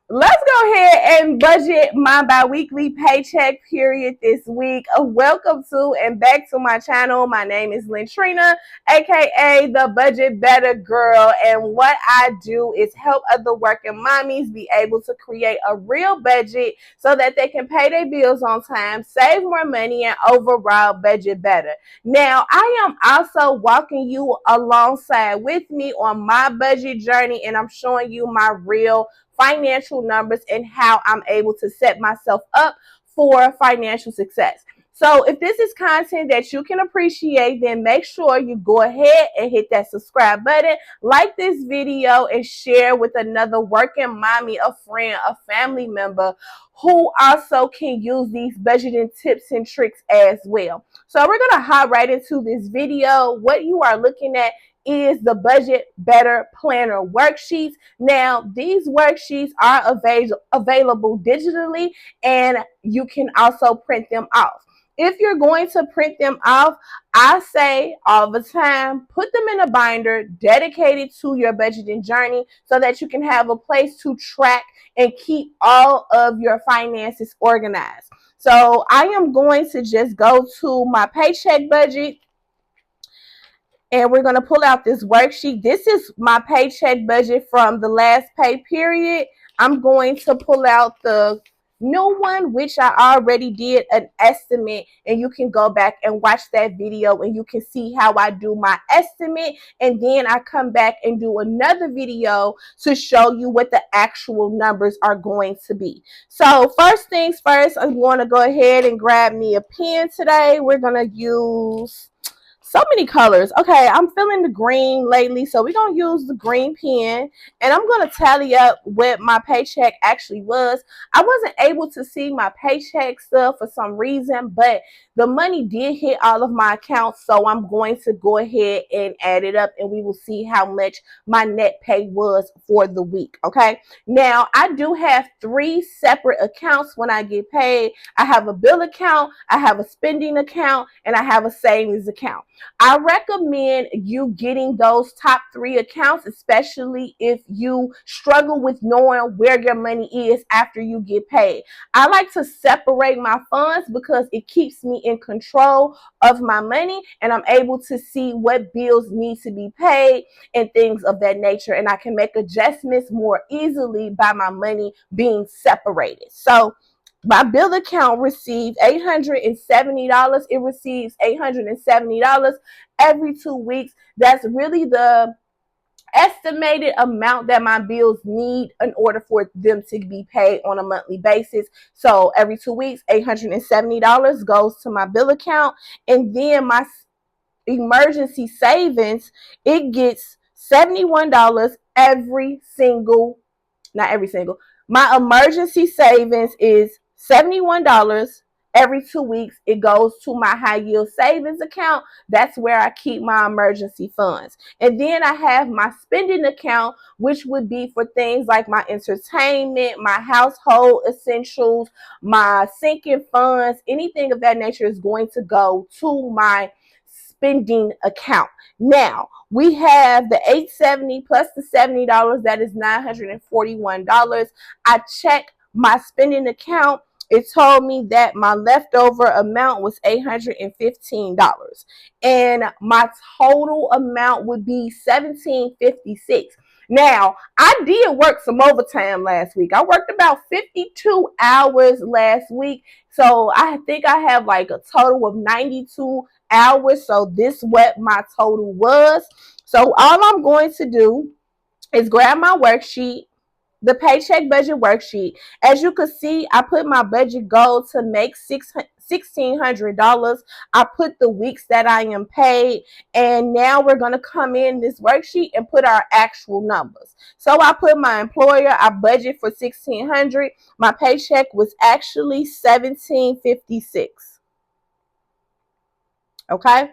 Let's go ahead and budget my bi-weekly paycheck period this week. Welcome to and back to my channel. My name is Lentrina, aka the Budget Better Girl, and what I do is help other working mommies be able to create a real budget so that they can pay their bills on time, save more money, and overall budget better. Now, I am also walking you alongside with me on my budget journey, and I'm showing you my real financial numbers and how I'm able to set myself up for financial success. So if this is content that you can appreciate, then make sure you go ahead and hit that subscribe button, like this video, and share with another working mommy, a friend, a family member who also can use these budgeting tips and tricks as well. So we're going to hop right into this video. What you are looking at is the Budget Better Planner worksheets. Now, these worksheets are available digitally, and you can also print them off. If you're going to print them off, I say all the time, put them in a binder dedicated to your budgeting journey so that you can have a place to track and keep all of your finances organized. So I am going to just go to my paycheck budget, and we're going to pull out this worksheet. This is my paycheck budget from the last pay period. I'm going to pull out the new one, which I already did an estimate, and you can go back and watch that video and you can see how I do my estimate, and then I come back and do another video to show you what the actual numbers are going to be. So first things first, I'm going to go ahead and grab me a pen today. We're going to use so many colors. Okay, I'm feeling the green lately, so we're going to use the green pen, and I'm going to tally up what my paycheck actually was. I wasn't able to see my paycheck stuff for some reason, but the money did hit all of my accounts, so I'm going to go ahead and add it up, and we will see how much my net pay was for the week. Okay, now I do have 3 separate accounts when I get paid. I have a bill account, I have a spending account, and I have a savings account. I recommend you getting those top 3 accounts, especially if you struggle with knowing where your money is after you get paid. I like to separate my funds because it keeps me in control of my money, and I'm able to see what bills need to be paid and things of that nature, and I can make adjustments more easily by my money being separated. So my bill account received $870. It receives $870 every 2 weeks. That's really the estimated amount that my bills need in order for them to be paid on a monthly basis. So every 2 weeks, $870 goes to my bill account, and then my emergency savings, it gets $71 every single, not every single, my emergency savings is $71 every 2 weeks. It goes to my high yield savings account. That's where I keep my emergency funds. And then I have my spending account, which would be for things like my entertainment, my household essentials, my sinking funds, anything of that nature is going to go to my spending account. Now, we have the $870 plus the $70, that is $941. I checked my spending account. It told me that my leftover amount was $815, and my total amount would be $1,756. Now, I did work some overtime last week. I worked about 52 hours last week, so I think I have like a total of 92 hours. So this what my total was. So all I'm going to do is grab my worksheet, the paycheck budget worksheet. As you can see, I put my budget goal to make $1,600. I put the weeks that I am paid, and now we're going to come in this worksheet and put our actual numbers. So I put my employer, I budget for $1,600. My paycheck was actually $1,756. Okay.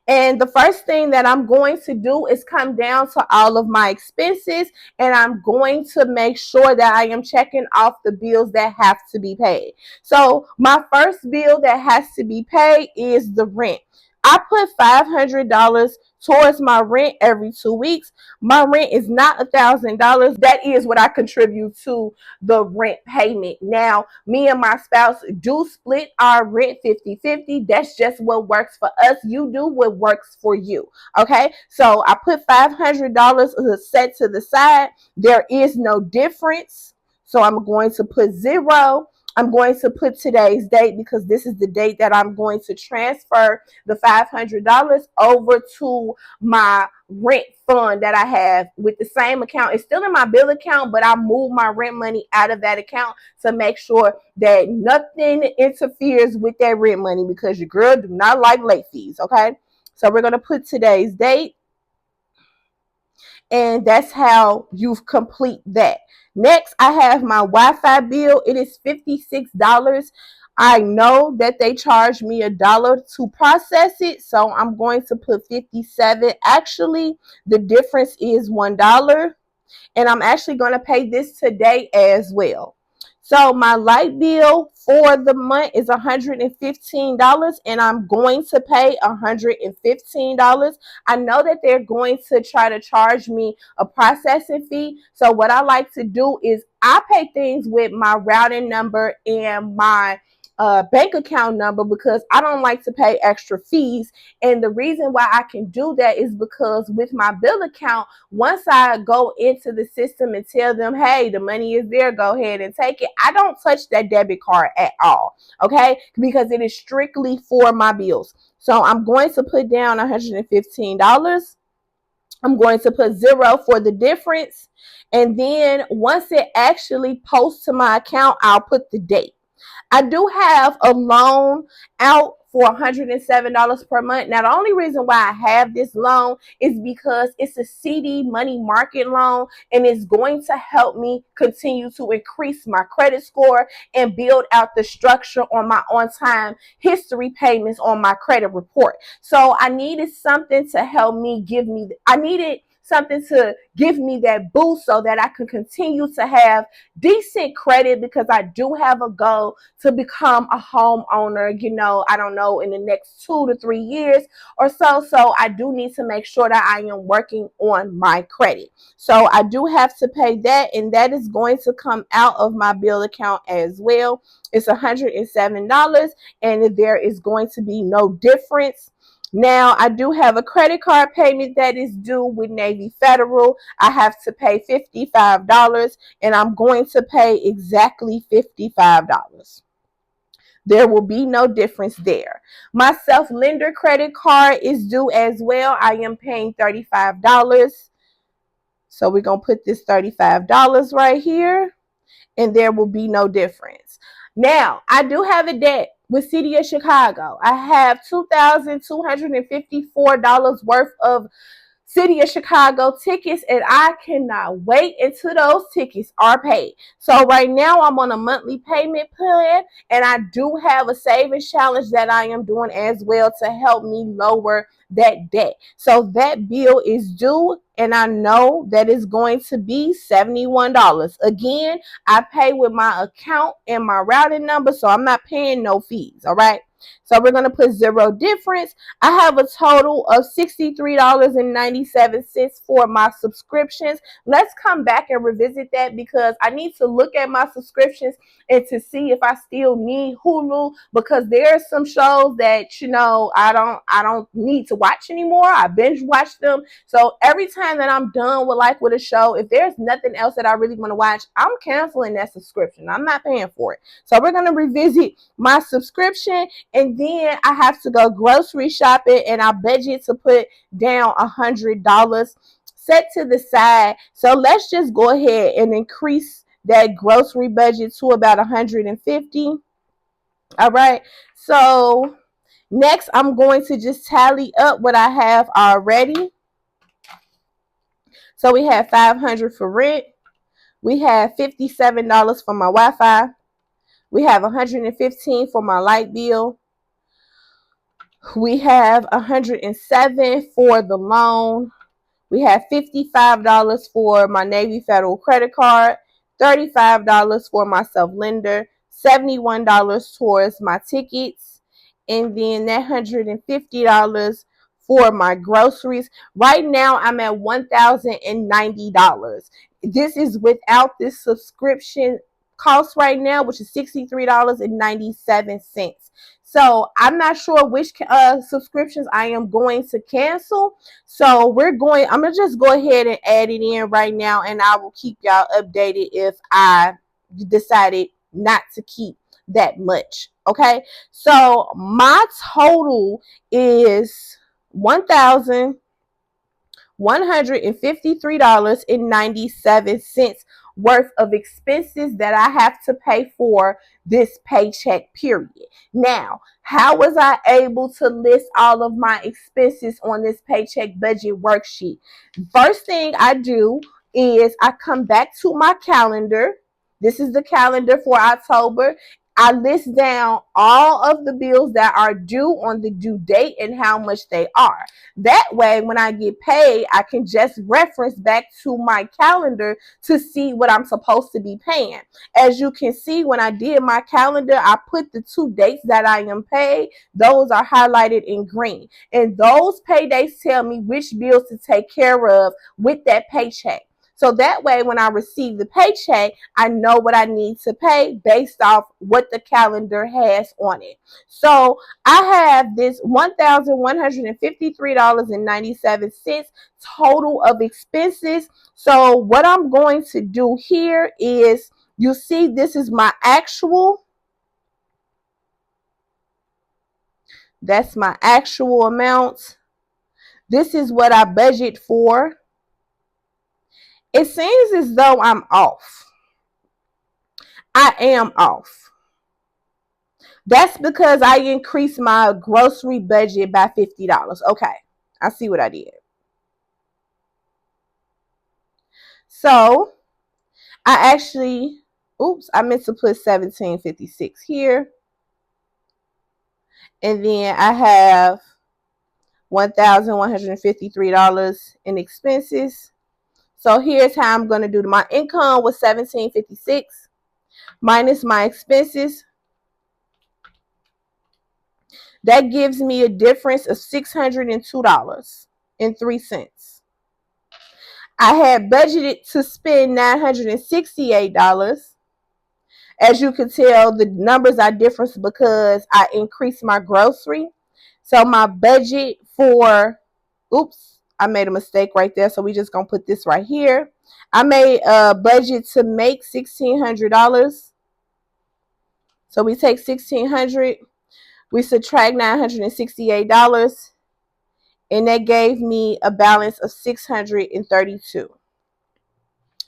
And the first thing that I'm going to do is come down to all of my expenses, and I'm going to make sure that I am checking off the bills that have to be paid. So my first bill that has to be paid is the rent. I put $500 towards my rent every 2 weeks. My rent is not $1,000. That is what I contribute to the rent payment. Now, me and my spouse do split our rent 50-50. That's just what works for us. You do what works for you. Okay, so I put $500 set to the side. There is no difference. So I'm going to put 0. I'm going to put today's date because this is the date that I'm going to transfer the $500 over to my rent fund that I have with the same account. It's still in my bill account, but I move my rent money out of that account to make sure that nothing interferes with that rent money because your girl do not like late fees. Okay, so we're going to put today's date, and that's how you complete that. Next, I have my Wi-Fi bill. It is $56. I know that they charge me $1 to process it, so I'm going to put 57. Actually, the difference is $1, and I'm actually going to pay this today as well. So my light bill for the month is $115, and I'm going to pay $115. I know that they're going to try to charge me a processing fee. So what I like to do is I pay things with my routing number and my bank account number because I don't like to pay extra fees. And the reason why I can do that is because with my bill account, once I go into the system and tell them, hey, the money is there, go ahead and take it, I don't touch that debit card at all, okay? Because it is strictly for my bills. So I'm going to put down $115. I'm going to put 0 for the difference. And then once it actually posts to my account, I'll put the date. I do have a loan out for $107 per month. Now, the only reason why I have this loan is because it's a CD money market loan, and it's going to help me continue to increase my credit score and build out the structure on my on-time history payments on my credit report. So I needed something to help me something to give me that boost so that I can continue to have decent credit because I do have a goal to become a homeowner, I don't know, in the next 2 to 3 years or so. So I do need to make sure that I am working on my credit. So I do have to pay that, and that is going to come out of my bill account as well. It's $107, and there is going to be no difference. Now, I do have a credit card payment that is due with Navy Federal. I have to pay $55, and I'm going to pay exactly $55. There will be no difference there. My self-lender credit card is due as well. I am paying $35. So we're going to put this $35 right here, and there will be no difference. Now, I do have a debt with City of Chicago. I have $2,254 worth of City of Chicago tickets, and I cannot wait until those tickets are paid. So right now I'm on a monthly payment plan, and I do have a savings challenge that I am doing as well to help me lower that debt. So that bill is due, and I know that it's going to be $71. Again, I pay with my account and my routing number, so I'm not paying no fees. All right. So we're going to put 0 difference. I have a total of $63.97 for my subscriptions. Let's come back and revisit that because I need to look at my subscriptions and to see if I still need Hulu, because there are some shows that I don't need to watch anymore. I binge watch them. So every time that I'm done with a show, if there's nothing else that I really want to watch, I'm canceling that subscription. I'm not paying for it. So we're going to revisit my subscription, and then I have to go grocery shopping, and I budget to put down $100 set to the side. So let's just go ahead and increase that grocery budget to about $150. All right. So next, I'm going to just tally up what I have already. So we have $500 for rent. We have $57 for my Wi-Fi. We have $115 for my light bill. We have $107 for the loan. We have $55 for my Navy Federal credit card, $35 for my self-lender, $71 towards my tickets, and then that $150 for my groceries. Right now, I'm at $1,090. This is without this subscription cost right now, which is $63.97. So I'm not sure which subscriptions I am going to cancel. So I'm gonna just go ahead and add it in right now, and I will keep y'all updated if I decided not to keep that much. Okay, so my total is $1,153.97 worth of expenses that I have to pay for this paycheck period. Now, how was I able to list all of my expenses on this paycheck budget worksheet? First thing I do is I come back to my calendar. This is the calendar for October. I list down all of the bills that are due on the due date and how much they are. That way, when I get paid, I can just reference back to my calendar to see what I'm supposed to be paying. As you can see, when I did my calendar, I put the 2 dates that I am paid. Those are highlighted in green. And those pay dates tell me which bills to take care of with that paycheck. So that way, when I receive the paycheck, I know what I need to pay based off what the calendar has on it. So I have this $1,153.97 total of expenses. So what I'm going to do here is, you see, this is my actual. That's my actual amount. This is what I budget for. It seems as though I'm off. I am off. That's because I increased my grocery budget by $50. Okay, I see what I did. So I actually, I meant to put $17.56 here. And then I have $1,153 in expenses. So here's how I'm going to do it. My income was $17.56 minus my expenses. That gives me a difference of $602.03. I had budgeted to spend $968. As you can tell, the numbers are different because I increased my grocery. So my budget for, I made a mistake right there. So we just going to put this right here. I made a budget to make $1,600. So we take $1,600, we subtract $968, and that gave me a balance of $632.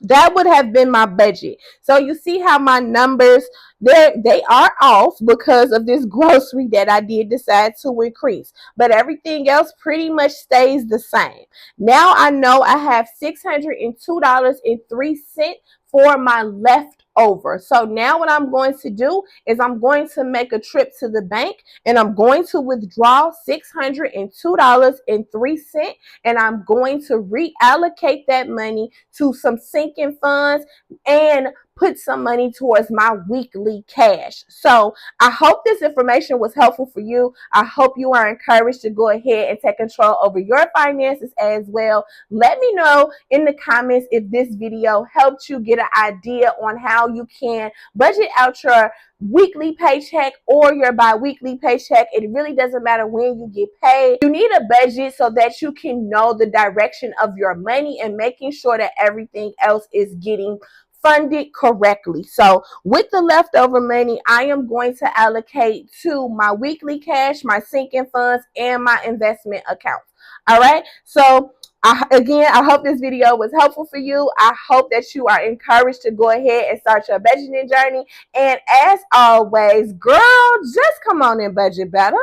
That would have been my budget. So you see how my numbers, they are off because of this grocery that I did decide to increase. But everything else pretty much stays the same. Now I know I have $602.03 for my leftover. So now what I'm going to do is I'm going to make a trip to the bank and I'm going to withdraw $602.03, and I'm going to reallocate that money to some sinking funds and put some money towards my weekly cash. So I hope this information was helpful for you. I hope you are encouraged to go ahead and take control over your finances as well. Let me know in the comments if this video helped you get an idea on how you can budget out your weekly paycheck or your bi-weekly paycheck. It really doesn't matter when you get paid. You need a budget so that you can know the direction of your money and making sure that everything else is getting funded correctly. So with the leftover money, I am going to allocate to my weekly cash, my sinking funds, and my investment accounts. All right. So again, I hope this video was helpful for you. I hope that you are encouraged to go ahead and start your budgeting journey. And as always, girl, just come on and budget better.